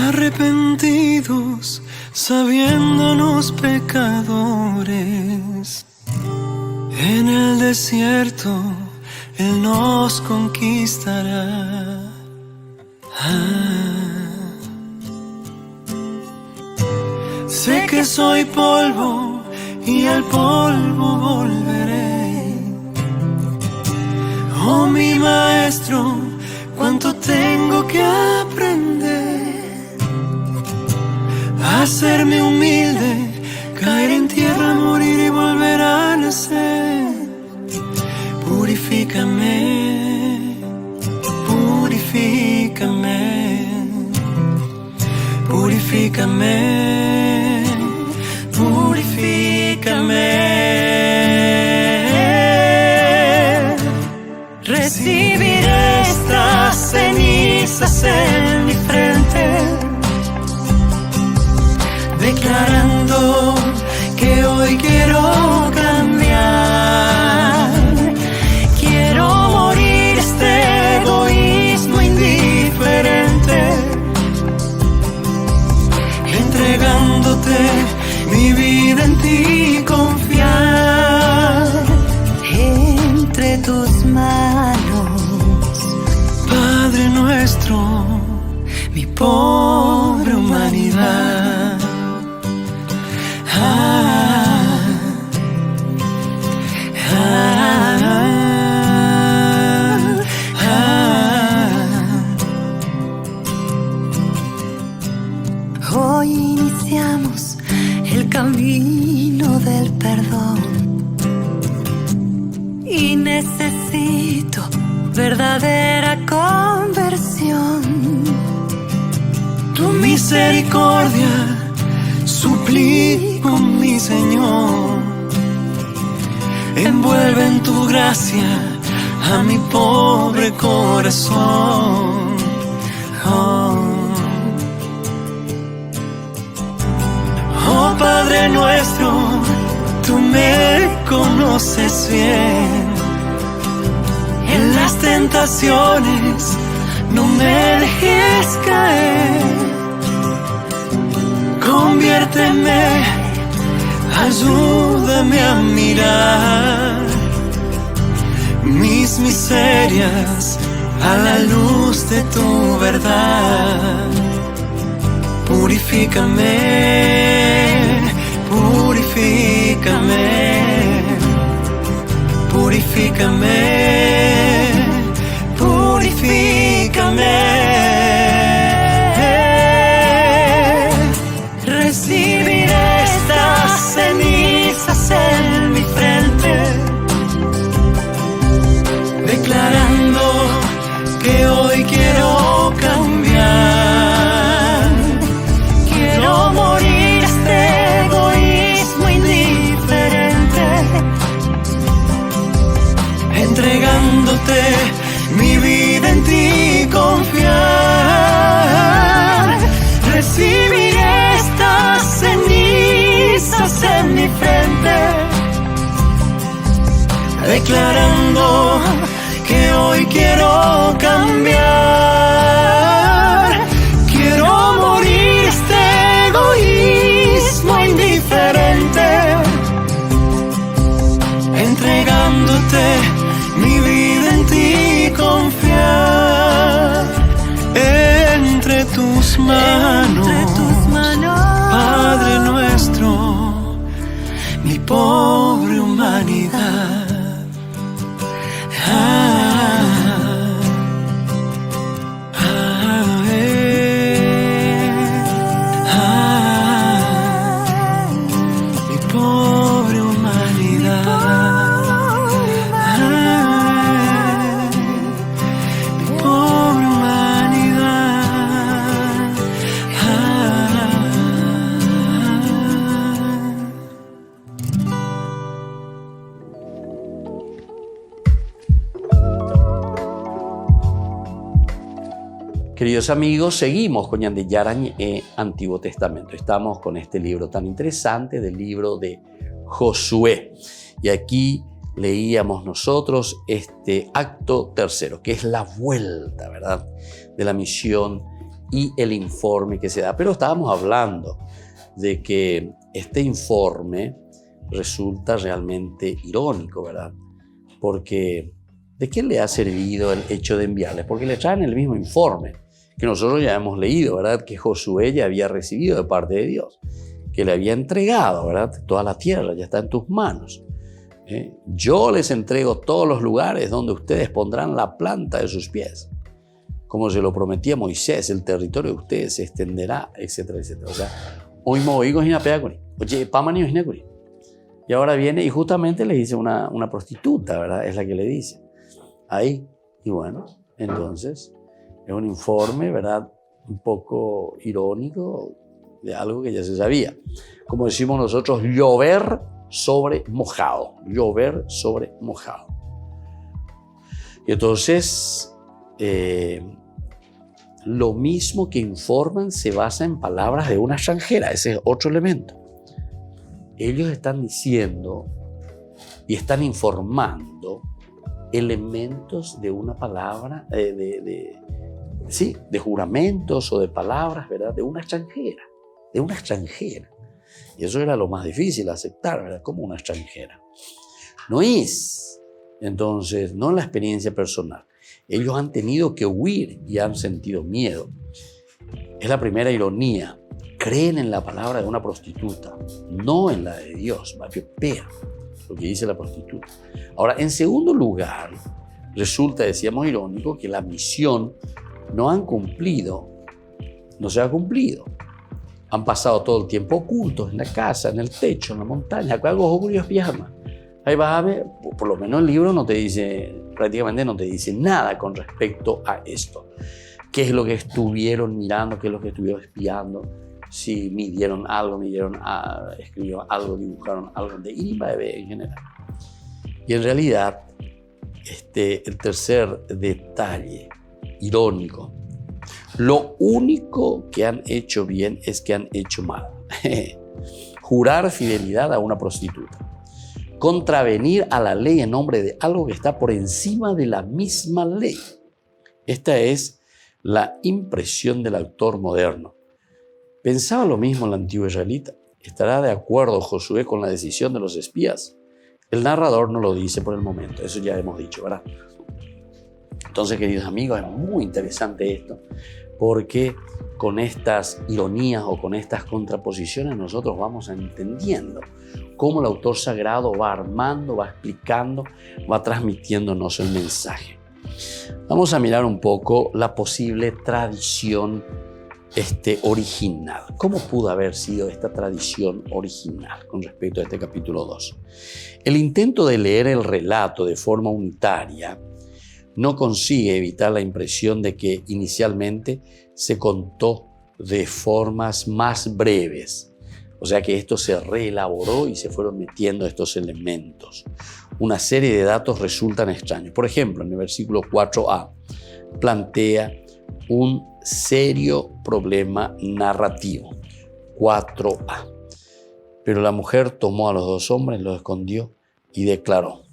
Arrepentidos, sabiéndonos pecadores, en el desierto Él nos conquistará. Sé que soy polvo y al polvo volveré. Oh mi maestro, cuánto tengo que aprender. Hacerme humilde, caer en tierra, morir y volver a nacer. Purifícame, purifícame, purifícame, purifícame. Recibiré estas cenizas en mi frente, declarando que hoy quiero cambiar. Quiero morir este egoísmo indiferente, entregándote mi vida, en ti confiar. Entre tus manos, Padre nuestro, mi pobre humanidad. hoy iniciamos el camino del perdón y necesito verdadera conversión. tu misericordia, suplico, mi Señor. Envuelve en tu gracia a mi pobre corazón. Oh Padre nuestro, tú me conoces bien. En las tentaciones no me dejes caer. Conviérteme, ayúdame a mirar mis miserias a la luz de tu verdad. Purifícame, purifícame, purifícame, purifícame. Recibiré estas cenizas en mi frente, declarando que hoy quiero cambiar. Quiero morir este egoísmo indiferente, entregándote mi vida, en ti confiar. Recibiré estas cenizas en mi frente, declarando que hoy quiero cambiar. Quiero morir este egoísmo indiferente, entregándote mi vida, en ti confiar. Entre tus manos, Padre nuestro, mi pobre humanidad. Mi pobre humanidad. Mi pobre humanidad. Queridos amigos, seguimos con Ñande Yarañe Antiguo Testamento. Estamos con este libro tan interesante, del libro de Josué. Y aquí leíamos nosotros este acto tercero, que es la vuelta, ¿verdad?, de la misión y el informe que se da. Pero estábamos hablando de que este informe resulta realmente irónico, ¿verdad? Porque ¿de qué le ha servido el hecho de enviarles? Porque le traen el mismo informe que nosotros ya hemos leído, ¿verdad? Que Josué ya había recibido de parte de Dios, que le había entregado, ¿verdad? Toda la tierra ya está en tus manos. Yo les entrego todos los lugares donde ustedes pondrán la planta de sus pies. Como se lo prometía Moisés, el territorio de ustedes se extenderá, etcétera, etcétera. O sea, hoy me oigo sin apeacuri. Oye, pamanio sin acuri. Y ahora viene y justamente le dice una prostituta, ¿verdad? Es la que le dice. Ahí. Y bueno, entonces es un informe, ¿verdad?, un poco irónico de algo que ya se sabía. Como decimos nosotros, llover sobre mojado. Llover sobre mojado. Y entonces, lo mismo que informan se basa en palabras de una extranjera. Ese es otro elemento. Ellos están diciendo y están informando elementos de una palabra, de juramentos o de palabras, ¿verdad?, de una extranjera, Y eso era lo más difícil, aceptar, ¿verdad?, como una extranjera. No es, entonces, no la experiencia personal. Ellos han tenido que huir y han sentido miedo. Es la primera ironía. Creen en la palabra de una prostituta, no en la de Dios. Va a pea lo que dice la prostituta. Ahora, en segundo lugar, resulta, decíamos, irónico que la misión no se ha cumplido. Han pasado todo el tiempo ocultos en la casa, en el techo, en la montaña. Ahí vas a ver, por lo menos el libro no te dice, prácticamente no te dice nada con respecto a esto. qué es lo que estuvieron mirando, qué es lo que estuvieron espiando, si midieron algo, escribieron algo, dibujaron algo, de Iribaebe en general. Y en realidad, el tercer detalle irónico, lo único que han hecho bien es que han hecho mal. Jurar fidelidad a una prostituta. Contravenir a la ley en nombre de algo que está por encima de la misma ley. Esta es la impresión del autor moderno. ¿Pensaba lo mismo el antiguo israelita? ¿Estará de acuerdo Josué con la decisión de los espías? El narrador no lo dice por el momento, eso ya hemos dicho, ¿verdad? Entonces, queridos amigos, es muy interesante esto, porque con estas ironías o con estas contraposiciones nosotros vamos entendiendo cómo el autor sagrado va armando, va explicando, va transmitiéndonos el mensaje. Vamos a mirar un poco la posible tradición original. ¿Cómo pudo haber sido esta tradición original con respecto a este capítulo 2? El intento de leer el relato de forma unitaria no consigue evitar la impresión de que inicialmente se contó de formas más breves. O sea que esto se reelaboró y se fueron metiendo estos elementos. Una serie de datos resultan extraños. Por ejemplo, en el versículo 4a plantea un serio problema narrativo. 4a. Pero la mujer tomó a los dos hombres, los escondió y declaró.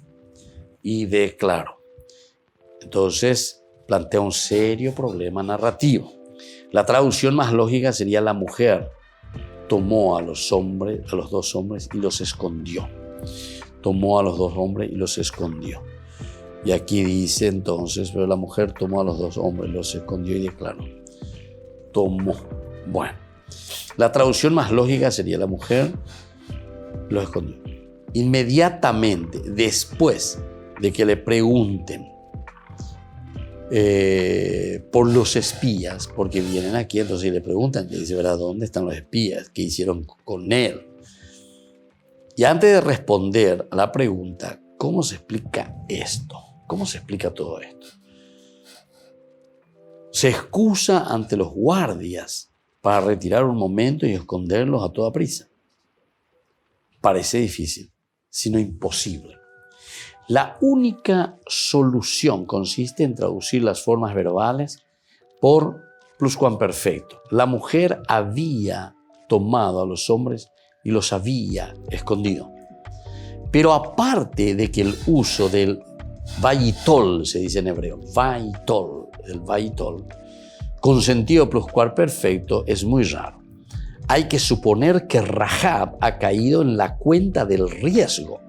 Entonces plantea un serio problema narrativo. La traducción más lógica sería: la mujer tomó a los dos hombres y los escondió. Tomó a los dos hombres y los escondió. Y aquí dice entonces, pero la mujer tomó a los dos hombres, los escondió y declaró. Tomó. Bueno, la traducción más lógica sería: la mujer los escondió. Inmediatamente después de que le pregunten por los espías, porque vienen aquí, entonces le preguntan, le dice, ¿verdad? ¿Dónde están los espías? ¿Qué hicieron con él? Y antes de responder a la pregunta, ¿cómo se explica esto? ¿Cómo se explica todo esto? Se excusa ante los guardias para retirar un momento y esconderlos a toda prisa. Parece difícil, sino imposible. La única solución consiste en traducir las formas verbales por pluscuamperfecto. La mujer había tomado a los hombres y los había escondido. Pero aparte de que el uso del vayitol, se dice en hebreo, el vayitol, con sentido pluscuamperfecto es muy raro. Hay que suponer que Rahab ha caído en la cuenta del riesgo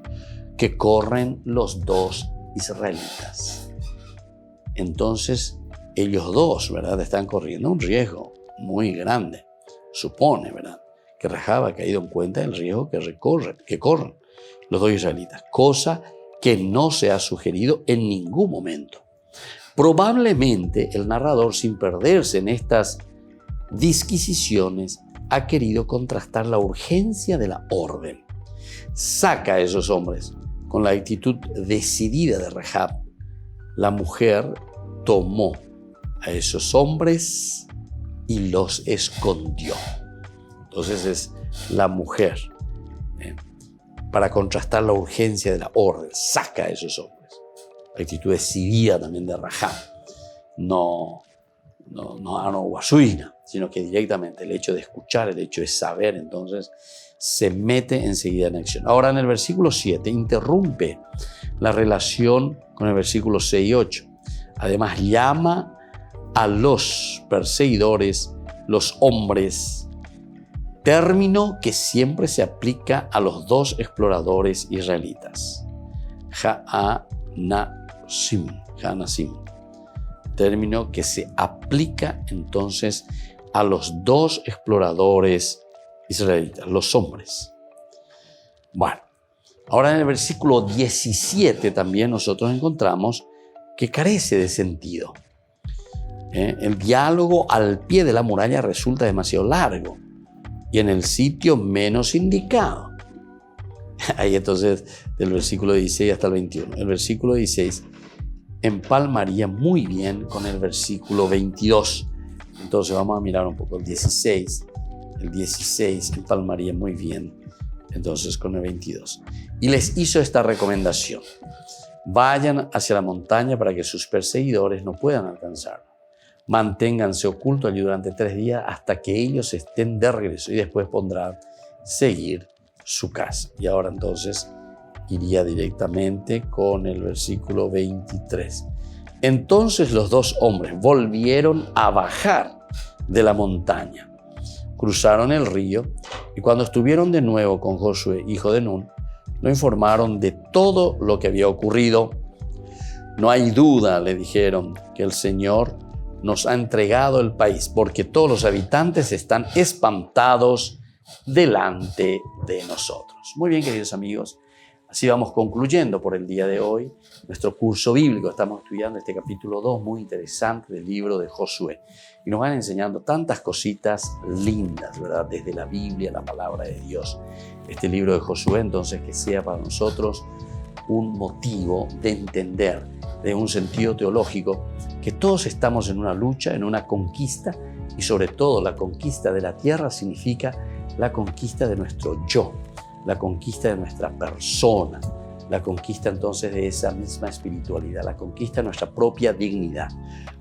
que corren los dos israelitas. Entonces, ellos dos, ¿verdad?, están corriendo un riesgo muy grande. Supone, ¿verdad?, que Rahab ha caído en cuenta del riesgo que corren los dos israelitas, cosa que no se ha sugerido en ningún momento. Probablemente el narrador, sin perderse en estas disquisiciones, ha querido contrastar la urgencia de la orden. Saca a esos hombres con la actitud decidida de Rahab. La mujer tomó a esos hombres y los escondió. Entonces es la mujer, para contrastar la urgencia de la orden, saca a esos hombres. La actitud decidida también de Rahab. No guasuina, sino que directamente el hecho de escuchar, el hecho de saber, entonces se mete enseguida en acción. Ahora, en el versículo 7 interrumpe la relación con el versículo 6 y 8. Además, llama a los perseguidores los hombres, término que siempre se aplica a los dos exploradores israelitas. Ha'anasim, término que se aplica entonces a los dos exploradores israelitas, los hombres. Bueno, ahora en el versículo 17 también nosotros encontramos que carece de sentido. El diálogo al pie de la muralla resulta demasiado largo y en el sitio menos indicado. Ahí entonces del versículo 16 hasta el 21. El versículo 16 empalmaría muy bien con el versículo 22. Entonces vamos a mirar un poco el 16. El 16 empalmaría muy bien entonces con el 22. Y les hizo esta recomendación: vayan hacia la montaña para que sus perseguidores no puedan alcanzarlo. Manténganse ocultos allí durante 3 días hasta que ellos estén de regreso y después pondrán seguir su casa. Y ahora entonces iría directamente con el versículo 23. Entonces los 2 hombres volvieron a bajar de la montaña, cruzaron el río y cuando estuvieron de nuevo con Josué, hijo de Nun, lo informaron de todo lo que había ocurrido. No hay duda, le dijeron, que el Señor nos ha entregado el país porque todos los habitantes están espantados delante de nosotros. Muy bien, queridos amigos, así vamos concluyendo por el día de hoy nuestro curso bíblico. Estamos estudiando este capítulo 2 muy interesante del libro de Josué y nos van enseñando tantas cositas lindas, ¿verdad? Desde la Biblia, la palabra de Dios. Este libro de Josué, entonces, que sea para nosotros un motivo de entender, de un sentido teológico, que todos estamos en una lucha, en una conquista, y sobre todo la conquista de la tierra significa la conquista de nuestro yo, la conquista de nuestra persona, la conquista entonces de esa misma espiritualidad, la conquista de nuestra propia dignidad.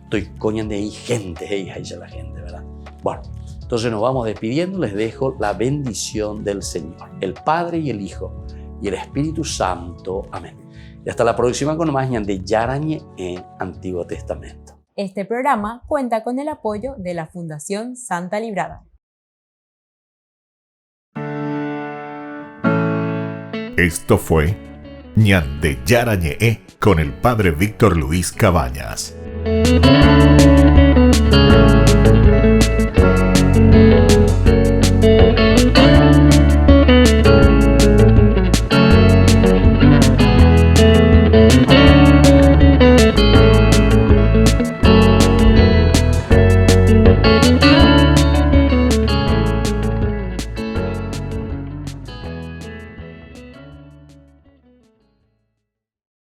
Estoy coñando de ahí gente, ahí la gente, ¿verdad? Bueno, entonces nos vamos despidiendo, les dejo la bendición del Señor, el Padre y el Hijo y el Espíritu Santo. Amén. Y hasta la próxima con más de Yarañe en Antiguo Testamento. Este programa cuenta con el apoyo de la Fundación Santa Librada. Esto fue Ñande Yarañe con el Padre Víctor Luis Cabañas.